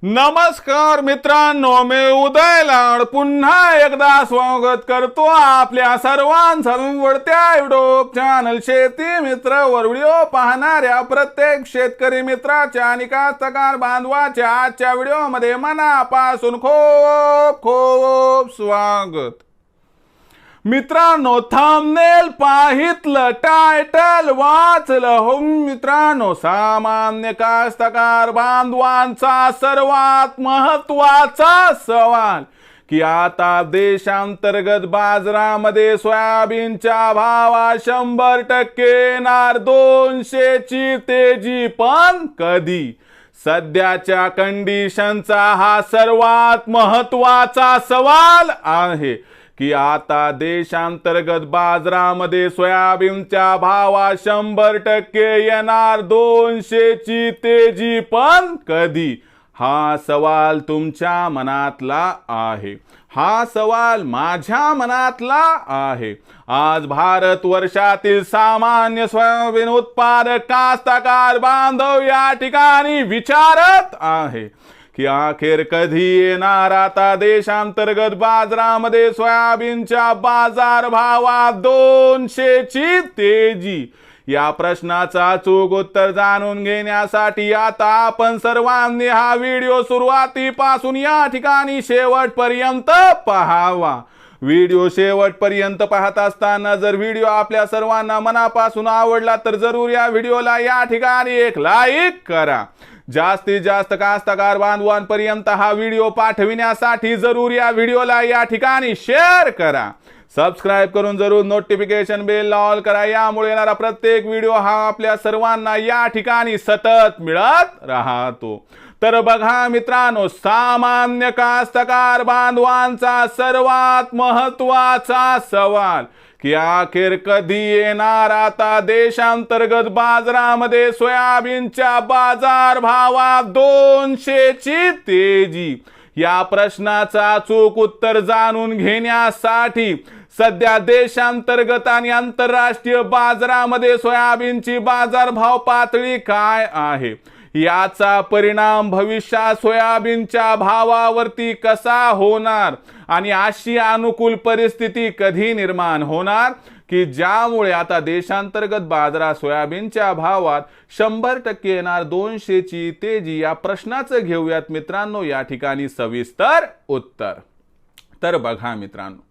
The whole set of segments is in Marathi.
नमस्कार मित्रांनो, मी उदय लाड पुन्हा एकदा स्वागत करतो आपल्या सर्वांचं वडत्या युट्यूब चॅनल शेती मित्र वर व्हिडिओ पाहणाऱ्या प्रत्येक शेतकरी मित्राच्या आणि कास्तकार बांधवाच्या आजच्या व्हिडिओमध्ये मनापासून खूप खूप स्वागत। मित्रांनो, थंबनेल पाहितलं, टायटल वाचलं हो मित्रांनो, सामान्य कास्तकार बांधवांचा सर्वात महत्त्वाचा सवाल की आता देशांतर्गत बाजारामध्ये सोयाबीनच्या भावात 100% येणार 200 ची तेजी, पण कधी? सध्याच्या कंडिशनचा हा सर्वात महत्त्वाचा सवाल आहे की आता देशांतर्गत बाजारामध्ये सोयाबीनच्या भावात 100% येणार 200 ची तेजी, पण कधी? हा सवाल तुमच्या मनातला आहे, हा सवाल माझ्या मनातला आहे। आज भारत वर्षातील सामान्य सोयाबीन उत्पादक कास्तकार बांधव या ठिकाणी विचारत आहे की अखेर कधी येणार आता देशांतर्गत बाजारामध्ये सोयाबीनच्या बाजार भावात 200 ची तेजी। या प्रश्नाचा अचूक उत्तर जाणून घेण्यासाठी आता आपण सर्वांनी हा व्हिडिओ सुरुवातीपासून या ठिकाणी शेवटपर्यंत पाहावा। व्हिडिओ शेवटपर्यंत पाहत असताना जर व्हिडिओ आपल्या सर्वांना मनापासून आवडला तर जरूर या व्हिडिओला या ठिकाणी एक लाईक करा। जास्तीत जास्त कास्तकार बांधवांपर्यंत हा व्हिडिओ पाठविण्यासाठी जरूर या व्हिडिओला या ठिकाणी शेअर करा। सबस्क्राइब करून जरूर नोटिफिकेशन बेल ऑल करा, यामुळे येणारा प्रत्येक व्हिडिओ हा आपल्या सर्वांना या ठिकाणी सतत मिळत राहतो। तर बघा मित्रांनो, सामान्य कास्तकार बांधवांचा सर्वात महत्त्वाचा सवाल की अखेर कधी येणार आता देशांतर्गत बाजारामध्ये सोयाबीनच्या बाजार भावात 200 ची तेजी। या प्रश्नाचा अचूक उत्तर जाणून घेण्यासाठी सध्या देशांतर्गत आणि आंतरराष्ट्रीय बाजारामध्ये सोयाबीनची बाजारभाव पातळी काय आहे, याचा परिणाम भविष्यात सोयाबीनच्या भावावरती कसा होणार आणि अशी अनुकूल परिस्थिती कधी निर्माण होणार की ज्यामुळे आता देशांतर्गत बाजारात सोयाबीनच्या भावात 100% येणार 200 ची तेजी, या प्रश्नाचं घेऊयात मित्रांनो या ठिकाणी सविस्तर उत्तर। तर बघा मित्रांनो,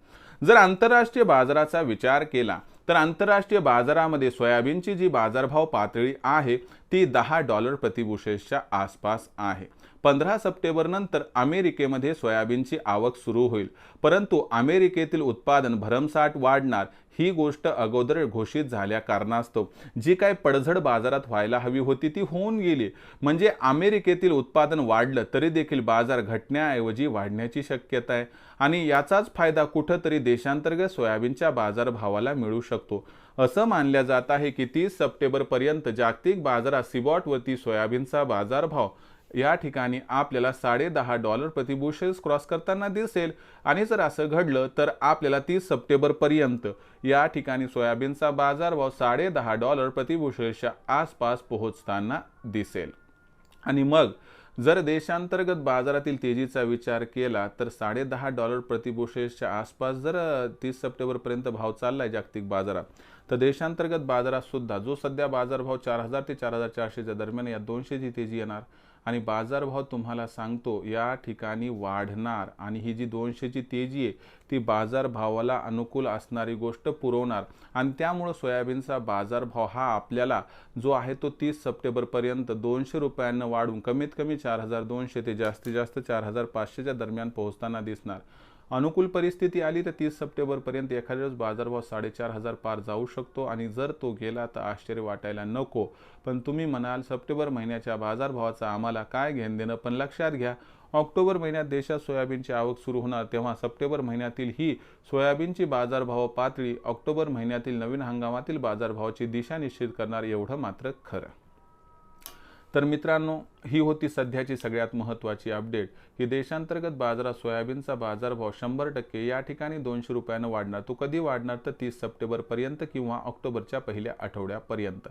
जर आंतरराष्ट्रीय बाजाराचा विचार केला तर आंतरराष्ट्रीय बाजारामध्ये सोयाबीनची जी बाजारभाव पातळी आहे ती $10 प्रतिबुशेलच्या आसपास आहे। 15 सप्टेंबर नंतर अमेरिकेमध्ये सोयाबीनची आवक सुरू होईल, परंतु अमेरिकेतील उत्पादन भरमसाठ वाढणार ही गोष्ट अगोदर घोषित झाल्या कारणास्तव जी काय पडझड बाजारात व्हायला हवी होती ती होऊन गेली। म्हणजे अमेरिकेतील उत्पादन वाढलं तरी देखील बाजार घटण्याऐवजी वाढण्याची शक्यता आहे आणि याचाच फायदा कुठंतरी देशांतर्गत सोयाबीनच्या बाजारभावाला मिळू शकतो। असं मानलं जात आहे की 30 सप्टेंबर पर्यंत जागतिक बाजारात सीबॉटवरती सोयाबीनचा बाजारभाव या ठिकाणी आपल्याला $10.5 प्रतिबुशेल्स क्रॉस करताना दिसेल आणि जर असं घडलं तर आपल्याला 30 सप्टेंबर पर्यंत या ठिकाणी सोयाबीनचा बाजारभाव $10.5 प्रतिबुशेलच्या आसपास पोहोचताना दिसेल। आणि मग जर देशांतर्गत बाजारातील तेजीचा विचार केला तर $10.5 प्रतिबुशेलच्या आसपास जर 30 सप्टेंबर पर्यंत भाव चाललाय जागतिक बाजारात, तर देशांतर्गत बाजारात सुद्धा जो सध्या बाजारभाव 4000 ते 4400 दरम्यान या 200 ची तेजी येणार आणि बाजारभाव तुम्हाला सांगतो या ठिकाणी वाढणार आणि ही जी 200 ची तेजी आहे ती बाजारभावाला अनुकूल असणारी गोष्ट पुरवणार आणि त्यामुळे सोयाबीनचा बाजारभाव हा आपल्याला जो आहे तो 30 सप्टेंबर पर्यंत 200 रुपयांना वाढून कमीत कमी 4200 ते जास्तीत जास्त 4500 च्या दरम्यान पोहोचताना दिसणार। अनुकूल परिस्थिती आली तर 30 सप्टेंबर पर्यंत एखाद्या वेळेस बाजारभाव 4500 पार जाऊ शकतो आणि जर तो गेला तर आश्चर्य वाटायला नको। पण तुम्ही म्हणाल सप्टेंबर महिन्याच्या बाजारभावाचा आम्हाला काय घेणं देणं, पण लक्षात घ्या ऑक्टोबर महिन्यात देशात सोयाबीनची आवक सुरू होणार, तेव्हा सप्टेंबर महिन्यातील ही सोयाबीनची बाजारभाव पातळी ऑक्टोबर महिन्यातील नवीन हंगामातील बाजारभावाची दिशा निश्चित करणार, एवढं मात्र खरं। तर मित्रांनो, ही होती सध्याची सगळ्यात महत्त्वाची अपडेट की देशांतर्गत बाजारात सोयाबीनचा बाजारभाव 100% या ठिकाणी 200 रुपयांना वाढणार। तो कधी वाढणार तर 30 सप्टेंबर पर्यंत किंवा ऑक्टोबरच्या पहिल्या आठवड्यापर्यंत।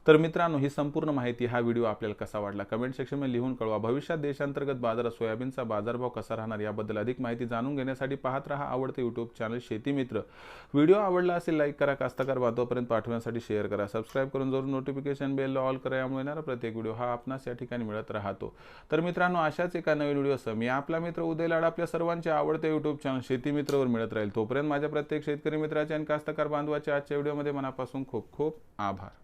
तर मित्रांनो, ही संपूर्ण माहिती, हा व्हिडिओ आपल्याला कसा वाटला कमेंट सेक्शनमध्ये लिहून कळवा. भविष्यात देशांतर्गत बाजारात सोयाबीनचा बाजारभाव कसा राहणार याबद्दल अधिक माहिती जाणून घेण्यासाठी पाहत रहा आवडते यूट्यूब चॅनल शेती मित्र. व्हिडिओ आवडला असेल लाईक करा, कास्तकार बांधवापर्यंत पाठवण्यासाठी शेअर करा, सबस्क्राईब करून जरूर नोटिफिकेशन बेल ऑल करा. यामुळे येणारा प्रत्येक व्हिडिओ हा आपणास या ठिकाणी मिळत राहतो. तर मित्रांनो, अशाच एका नवीन व्हिडिओसह मी आपला मित्र उदय लाड आपल्या सर्वांचे आवडते यूट्यूब चॅनल शेती मित्रवर मिळत राहील. तोपर्यंत माझ्या प्रत्येक शेतकरी मित्राचे आणि कास्तकार बांधवाचे आजच्या व्हिडिओमध्ये मनापासून खूप खूप आभार.